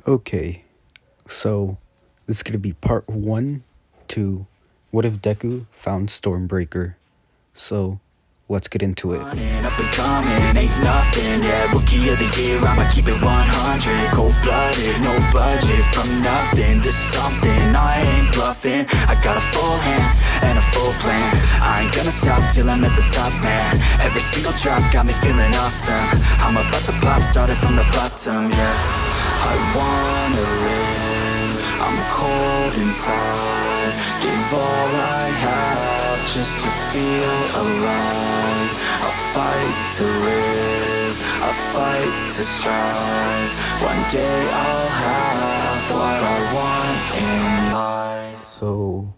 Okay, so this is gonna be part one to what if Deku found Stormbreaker. So let's get into it. Up and coming, ain't nothing, yeah, rookie of the year, I'ma keep it 100, cold-blooded, no budget, from nothing to something, I ain't bluffing, I got a full hand, and a full plan, I ain't gonna stop till I'm at the top, man, every single drop got me feeling awesome, I'm about to pop, started from the bottom, yeah, I wanna live, I'm cold inside, give all I have just to feel alive. I fight to live, I fight to strive. One day I'll have what I want in life. So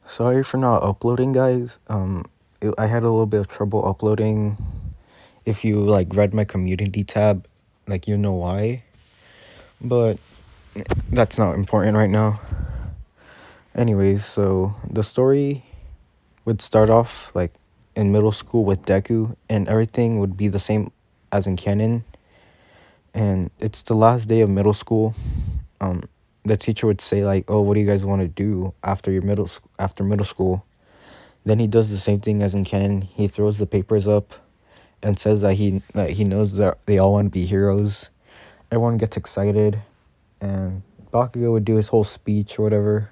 sorry for not uploading, guys. I had a little bit of trouble uploading. If you like read my community tab, like you know why. But that's not important right now. Anyways, so the story would start off like in middle school with Deku, and everything would be the same as in Canon. And it's the last day of middle school. The teacher would say like, "Oh, what do you guys want to do after middle school?" Then he does the same thing as in Canon. He throws the papers up and says that he knows that they all want to be heroes. Everyone gets excited, and Bakugo would do his whole speech or whatever,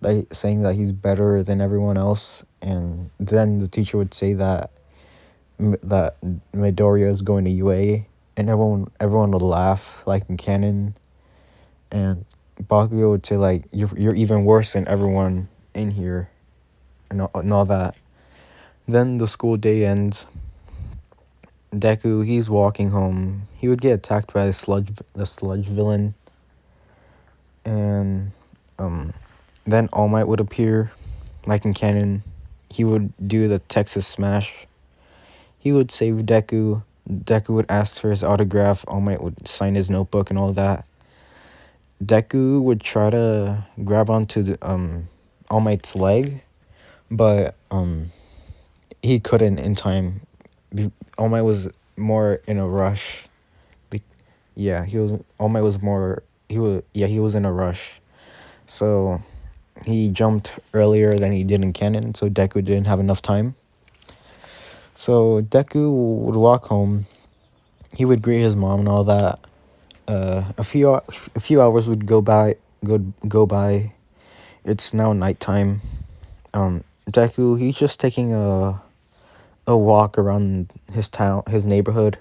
like saying that he's better than everyone else. And then the teacher would say that that Midoriya is going to UA, and everyone would laugh like in Canon. And Bakugo would say like, you're even worse than everyone in here, and all that. Then the school day ends. Deku, he's walking home. He would get attacked by the sludge villain. And then All Might would appear, like in Canon. He would do the Texas Smash. He would save Deku. Deku would ask for his autograph. All Might would sign his notebook and all that. Deku would try to grab onto All Might's leg, but he couldn't in time. All Might was more in a rush. All Might was more. He was in a rush, so he jumped earlier than he did in Canon. So Deku didn't have enough time. So Deku would walk home. He would greet his mom and all that. A few hours would go by. Go by. It's now nighttime. Deku, he's just taking a walk around his neighborhood.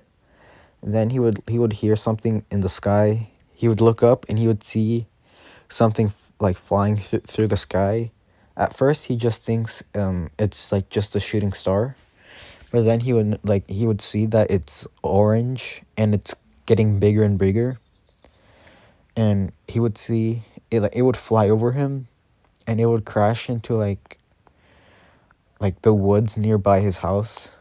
And then he would hear something in the sky. He would look up and he would see something like flying through the sky. At first, he just thinks it's like just a shooting star, but then he would see that it's orange and it's getting bigger and bigger. And he would see it, like it would fly over him, and it would crash into like the woods nearby his house.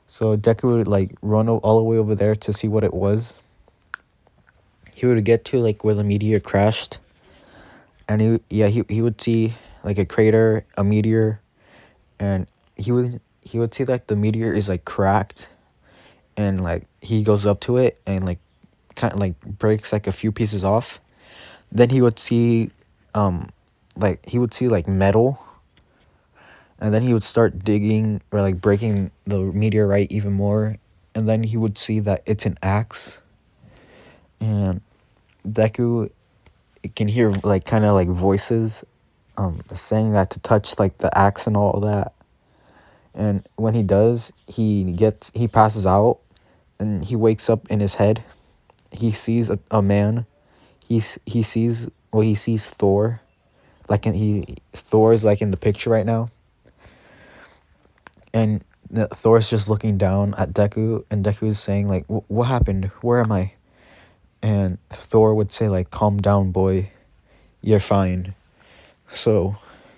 So Deku would like run all the way over there to see what it was. He would get to like where the meteor crashed, and he would see like a crater, a meteor, and he would see that the meteor is like cracked, and like he goes up to it and like kind of like breaks like a few pieces off. Then he would see like metal, and then he would start digging or like breaking the meteorite even more, and then he would see that it's an axe. And Deku can hear like kind of like voices saying that to touch like the axe and all that. And when he does, he passes out, and he wakes up in his head. He sees a man. He sees Thor, Thor is like in the picture right now. And Thor's just looking down at Deku, and Deku's saying like, "What happened? Where am I?" And Thor would say like, "Calm down, boy. You're fine. So,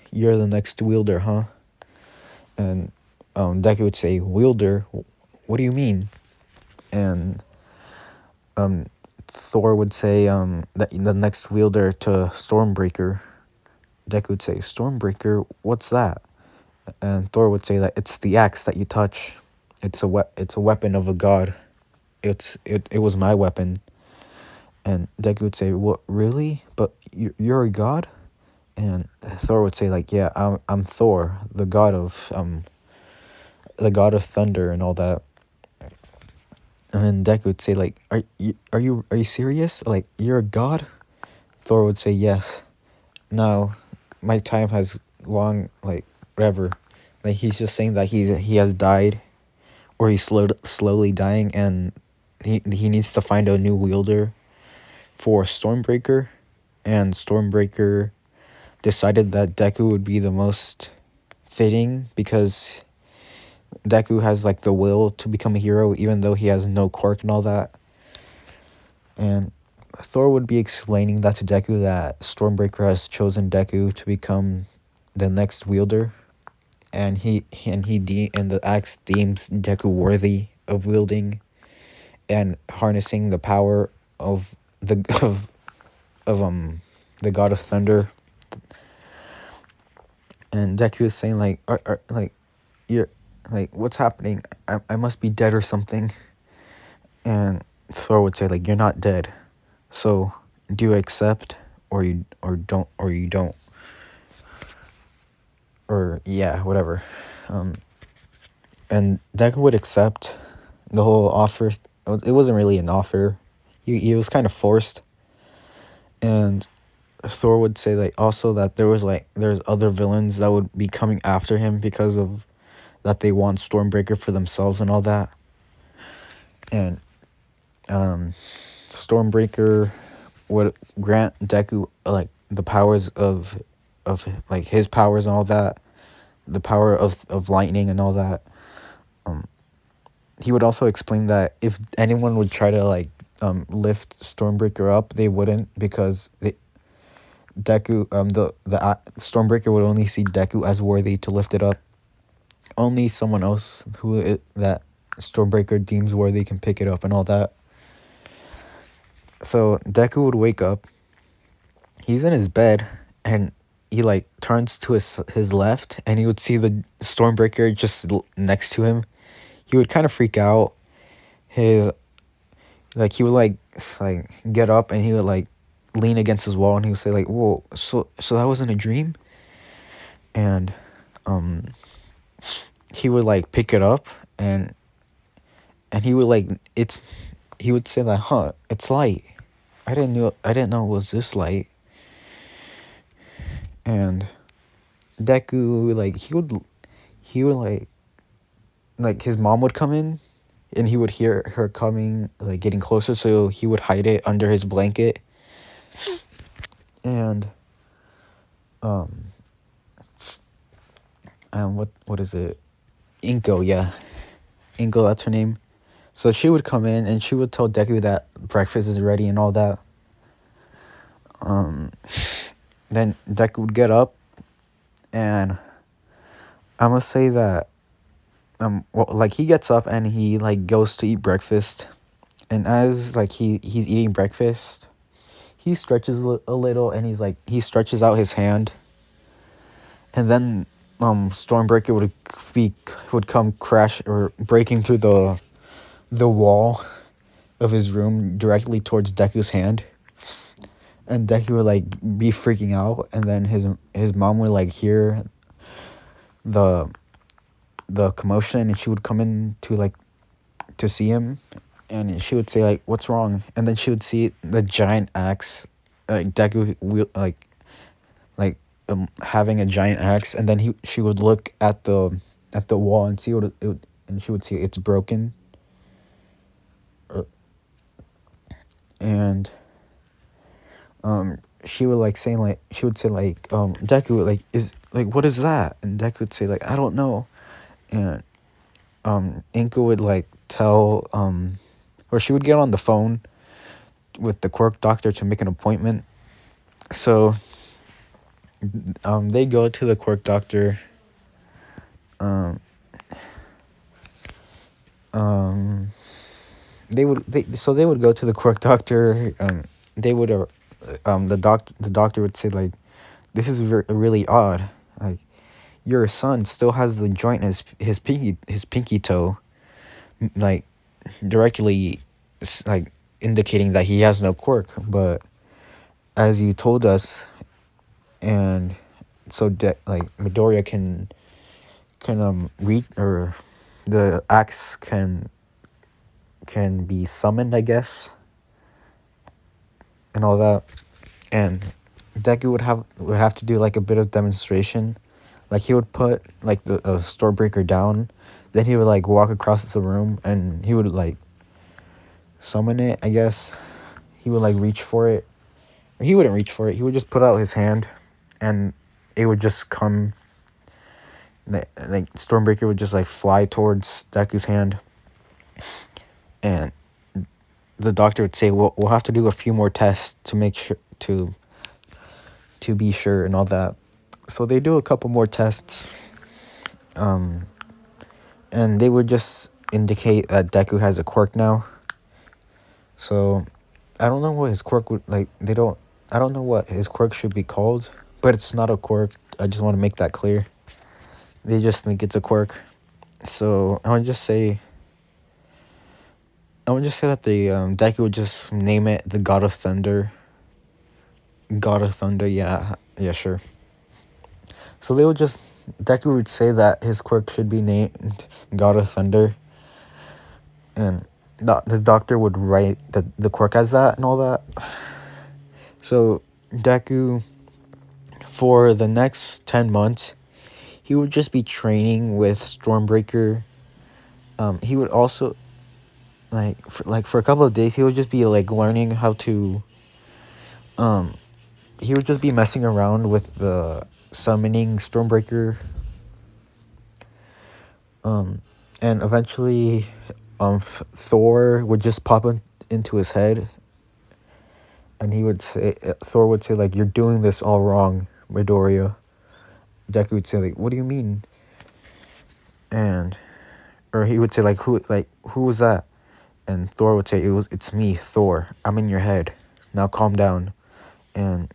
you're the next wielder, huh?" And Deku would say, "Wielder? What do you mean?" And Thor would say that the next wielder to Stormbreaker. Deku would say, "Stormbreaker? What's that?" And Thor would say that it's the axe that you touch. It's a weapon of a god. It was my weapon. And Deku would say, "What, really? But you're a god?" And Thor would say, like, "Yeah, I'm Thor, the god of thunder and all that." And then Deku would say, like, are you serious? Like, you're a god?" Thor would say, "Yes. Now, my time has long, like, whatever." Like, he's just saying that he has died, or he's slowly dying, and he needs to find a new wielder for Stormbreaker, and Stormbreaker decided that Deku would be the most fitting because Deku has, like, the will to become a hero even though he has no quirk and all that. And Thor would be explaining that to Deku, that Stormbreaker has chosen Deku to become the next wielder, and and the axe deems Deku worthy of wielding and harnessing the power of the the god of thunder. And Deku is saying, like, like, you're, like, what's happening? I must be dead or something. And Thor would say, like, you're not dead. So do you accept, or you don't, or yeah, whatever. And Deku would accept the whole offer. It wasn't really an offer. He was kind of forced. And Thor would say, like, also that there's other villains that would be coming after him because of that they want Stormbreaker for themselves and all that. And Stormbreaker would grant Deku, like, the powers of like, his powers and all that, the power of lightning and all that. He would also explain that if anyone would try to, like, lift Stormbreaker up, they wouldn't, because Deku, Stormbreaker would only see Deku as worthy to lift it up. Only someone else that Stormbreaker deems worthy can pick it up and all that. So Deku would wake up. He's in his bed, and he, like, turns to his left, and he would see the Stormbreaker just next to him. He would kind of freak out. His He would, like, get up, and he would, like, lean against his wall, and he would say, like, "Whoa, so that wasn't a dream?" And he would, like, pick it up, and he would, like, he would say, like, "Huh, it's light. I didn't know it was this light." And Deku, like, he would, like, his mom would come in, and he would hear her coming, like, getting closer, so he would hide it under his blanket. And what is it? Inko, yeah. Inko, that's her name. So she would come in, and she would tell Deku that breakfast is ready and all that. Then Deku would get up, and I must say that, well, like, he gets up and he, like, goes to eat breakfast, and as, like, he's eating breakfast, he stretches a little, and he stretches out his hand, and then Stormbreaker would come crash or breaking through the wall of his room directly towards Deku's hand. And Deku would, like, be freaking out, and then his mom would, like, hear the commotion, and she would come in to see him, and she would say, like, "What's wrong?" And then she would see the giant axe, like, Deku having a giant axe, and then she would look at the wall and see and she would see it's broken. And she would, like, saying, like, she would say, like, Deku, like, what is that? And Deku would say, like, I don't know. And Inko would, like, tell, or she would get on the phone with the quirk doctor to make an appointment. So they go to the quirk doctor. They would go to the quirk doctor. They would the doctor would say, like, "This is really odd. Like, your son still has the joint in his pinky toe, like, directly, like, indicating that he has no quirk. But as you told us, and so like Midoriya can read, or the axe can be summoned, I guess, and all that. And Deku would have to do like a bit of demonstration. Like he would put like the Stormbreaker down, then he would like walk across the room and he would like summon it, I guess. He would like reach for it. Or he wouldn't reach for it. He would just put out his hand and it would just come, like Stormbreaker would just like fly towards Deku's hand. And the doctor would say, we'll have to do a few more tests to make sure to be sure and all that. So they do a couple more tests, and they would just indicate that Deku has a quirk now. So I don't know what his quirk would like. I don't know what his quirk should be called, but it's not a quirk. I just want to make that clear. They just think it's a quirk. So I would just say that the Deku would just name it the God of Thunder. God of Thunder, yeah, sure. So Deku would say that his quirk should be named God of Thunder, and the doctor would write the quirk as that and all that. So Deku, for the next 10 months, he would just be training with Stormbreaker. He would also for a couple of days he would just be like learning how to. He would just be messing around with the summoning Stormbreaker. And eventually, Thor would just pop into his head, and Thor would say like, "You're doing this all wrong, Midoriya." Deku would say like, "What do you mean?" Or he would say like, who was that?" And Thor would say, "It's me, Thor. I'm in your head. Now calm down." And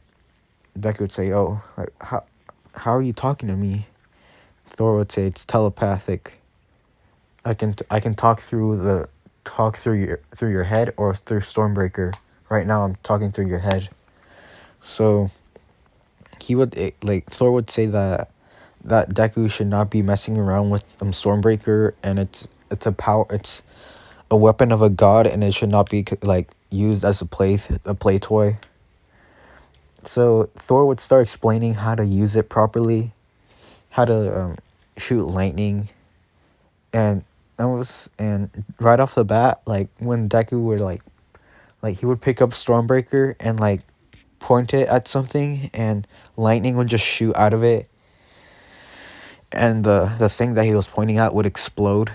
Deku would say, "Oh, like how are you talking to me?" Thor would say, "It's telepathic. I can talk through your head or through Stormbreaker. Right now I'm talking through your head." So Thor would say that Deku should not be messing around with Stormbreaker, and it's a weapon of a god, and it should not be like used as a play toy. So Thor would start explaining how to use it properly, how to shoot lightning, and right off the bat, like when Deku would like he would pick up Stormbreaker and like point it at something, and lightning would just shoot out of it, and the thing that he was pointing at would explode.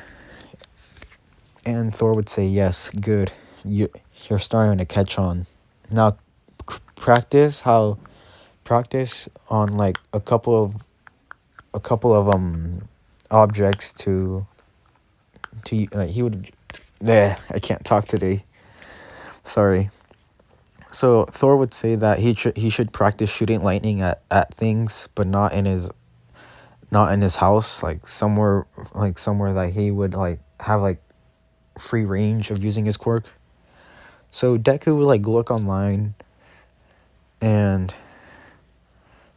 And Thor would say, "Yes, good. You're starting to catch on. Now practice on like a couple of objects to like he would." I can't talk today. Sorry. So Thor would say that he should practice shooting lightning at things, but not in his house, like somewhere that he would like have like free range of using his quirk. So Deku would like look online, and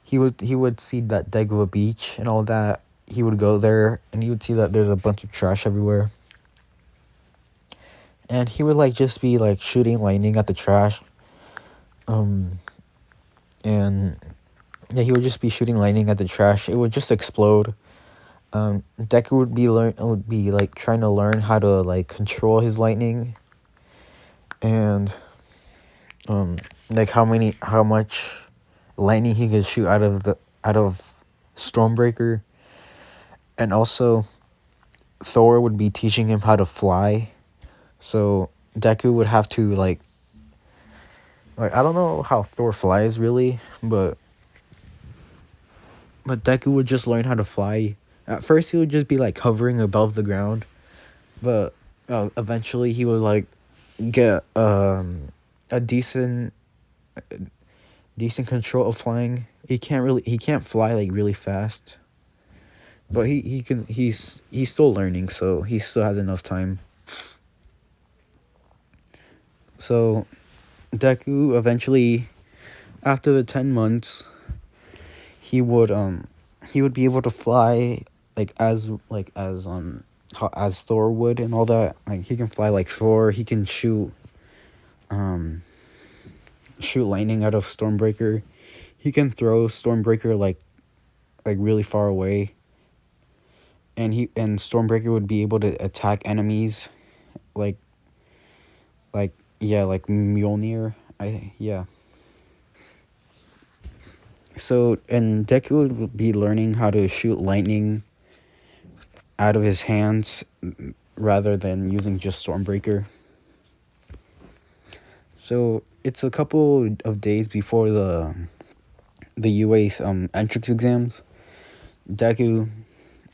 he would see that Dagoba Beach and all that. He would go there and he would see that there's a bunch of trash everywhere. And he would like just be like shooting lightning at the trash. And yeah, he would just be shooting lightning at the trash. It would just explode. Deku would be like trying to learn how to like control his lightning, and like how much lightning he could shoot out of Stormbreaker. And also Thor would be teaching him how to fly. So Deku would have to like I don't know how Thor flies really, but Deku would just learn how to fly. At first he would just be like hovering above the ground, but eventually he would like get a decent control of flying. He can't fly like really fast, but he's still learning, so he still has enough time. So Deku eventually, after the 10 months, he would be able to fly as Thor would and all that. Like he can fly like Thor. He can um shoot lightning out of Stormbreaker. He can throw Stormbreaker like really far away. And Stormbreaker would be able to attack enemies like yeah, like Mjolnir. Yeah. So and Deku would be learning how to shoot lightning out of his hands rather than using just Stormbreaker. So it's a couple of days before the UA's entrance exams. Deku,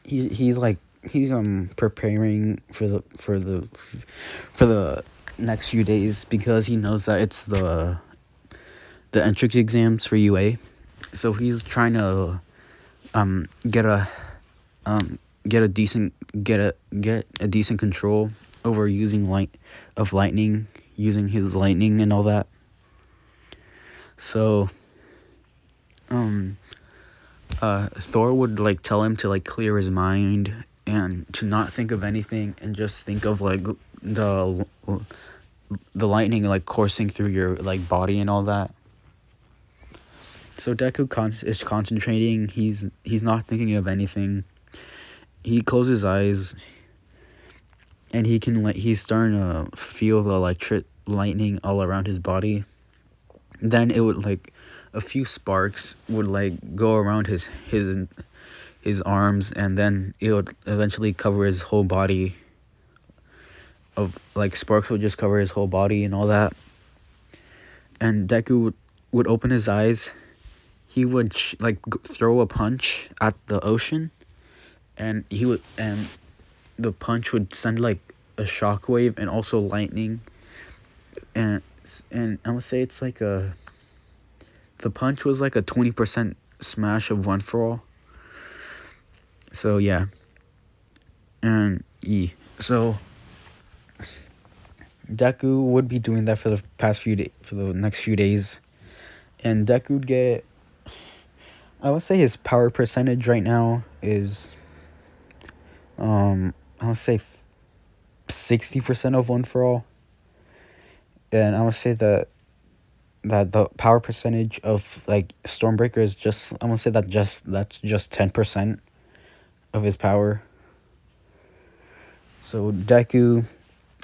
he's preparing for the next few days because he knows that it's the entrance exams for UA. So he's trying to get a decent control over using lightning, using his lightning and all that. So Thor would like tell him to like clear his mind and to not think of anything and just think of like the lightning like coursing through your like body and all that. So Deku is concentrating. He's not thinking of anything. He closes his eyes and he's starting to feel the electric lightning all around his body. Then it would like a few sparks would like go around his arms, and then it would eventually cover his whole body. Of like sparks would just cover his whole body and all that. And Deku would open his eyes. He would throw a punch at the ocean, and the punch would send like a shockwave and also lightning. And I would say it's like the punch was like a 20% smash of One For All. So yeah. And so Deku would be doing that for the for the next few days. And Deku would get, I would say his power percentage right now is I would say 60% of One For All. And I would say that the power percentage of like Stormbreaker is just, I'm gonna say that's just 10% of his power. So Deku,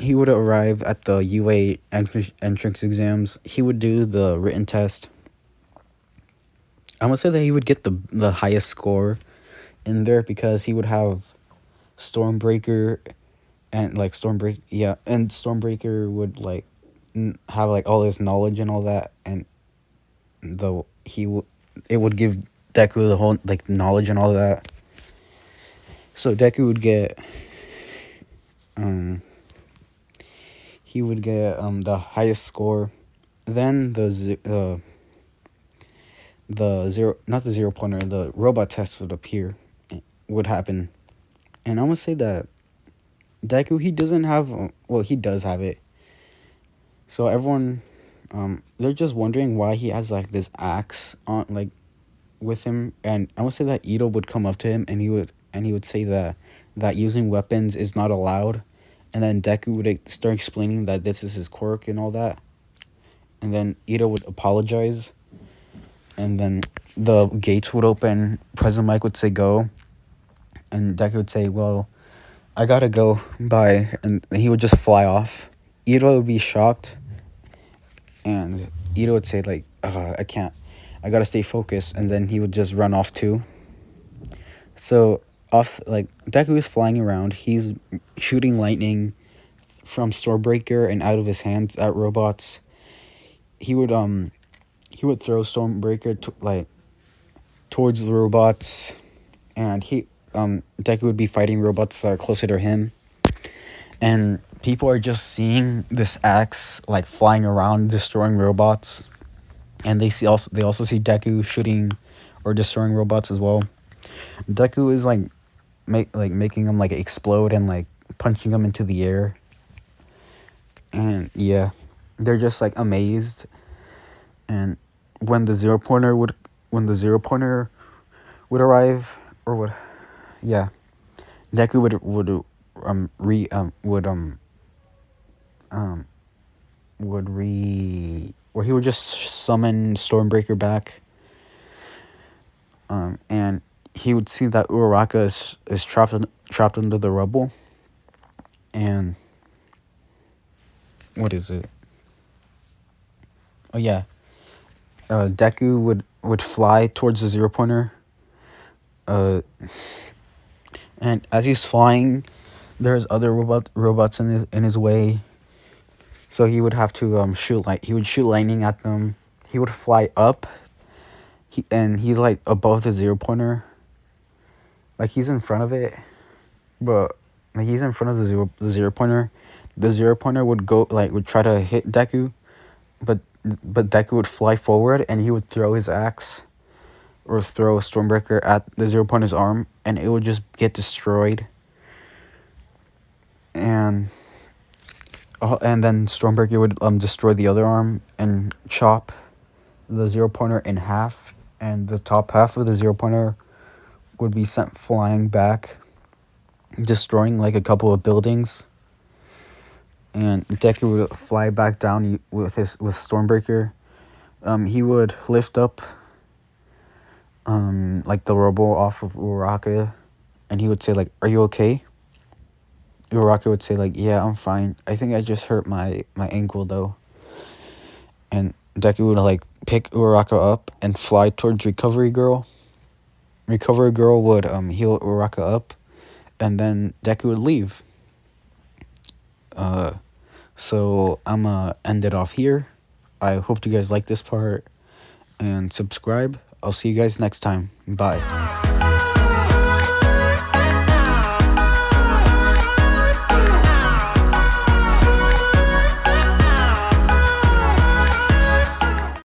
he would arrive at the UA entrance exams. He would do the written test. I'm gonna say that he would get the highest score in there because he would have Stormbreaker and like Stormbreaker would like have like all his knowledge and all that, and it would give Deku the whole like knowledge and all that. So Deku would get he would get the highest score. Then the zero, not the 0 pointer, the robot test would happen. And I'm gonna say that Deku, he doesn't have, well, he does have it. So everyone, they're just wondering why he has like this axe on like with him. And I would say that Ito would come up to him and he would say that using weapons is not allowed. And then Deku would start explaining that this is his quirk and all that. And then Ito would apologize. And then the gates would open. President Mike would say go. And Deku would say, well, I gotta go, bye. And he would just fly off. Ito would be shocked. And Ito would say, like, I can't. I gotta stay focused. And then he would just run off too. So, Deku is flying around. He's shooting lightning from Stormbreaker and out of his hands at robots. He would throw Stormbreaker towards the robots, and Deku would be fighting robots that are closer to him. And people are just seeing this axe like flying around destroying robots, and they also see Deku shooting or destroying robots as well. Deku is making them like explode and like punching them into the air. And yeah. they're just like amazed. And when the zero pointer would when the zero pointer would arrive, or would, yeah, Deku would or he would just summon Stormbreaker back. And he would see that Uraraka is trapped under the rubble. And what is it? Oh yeah, Deku would fly towards the zero pointer. And as he's flying, there's other robots in his way. So he would have to he would shoot lightning at them. He would fly up. He's like above the zero pointer. Like he's in front of it, but like he's in front of the zero pointer. The zero pointer would try to hit Deku, but Deku would fly forward and he would throw his axe or throw a Stormbreaker at the zero pointer's arm, and it would just get destroyed. And then Stormbreaker would destroy the other arm and chop the zero pointer in half, and the top half of the zero pointer would be sent flying back, destroying like a couple of buildings. And Deku would fly back down with Stormbreaker. He would lift up like the rubble off of Uraraka, and he would say like, "Are you okay?" Uraraka would say like, "Yeah, I'm fine. I think I just hurt my ankle though." And Deku would like pick Uraraka up and fly towards Recovery Girl. Recovery Girl would heal Uraraka up, and then Deku would leave. So I'm gonna end it off here. I hope you guys like this part and subscribe. I'll see you guys next time. Bye.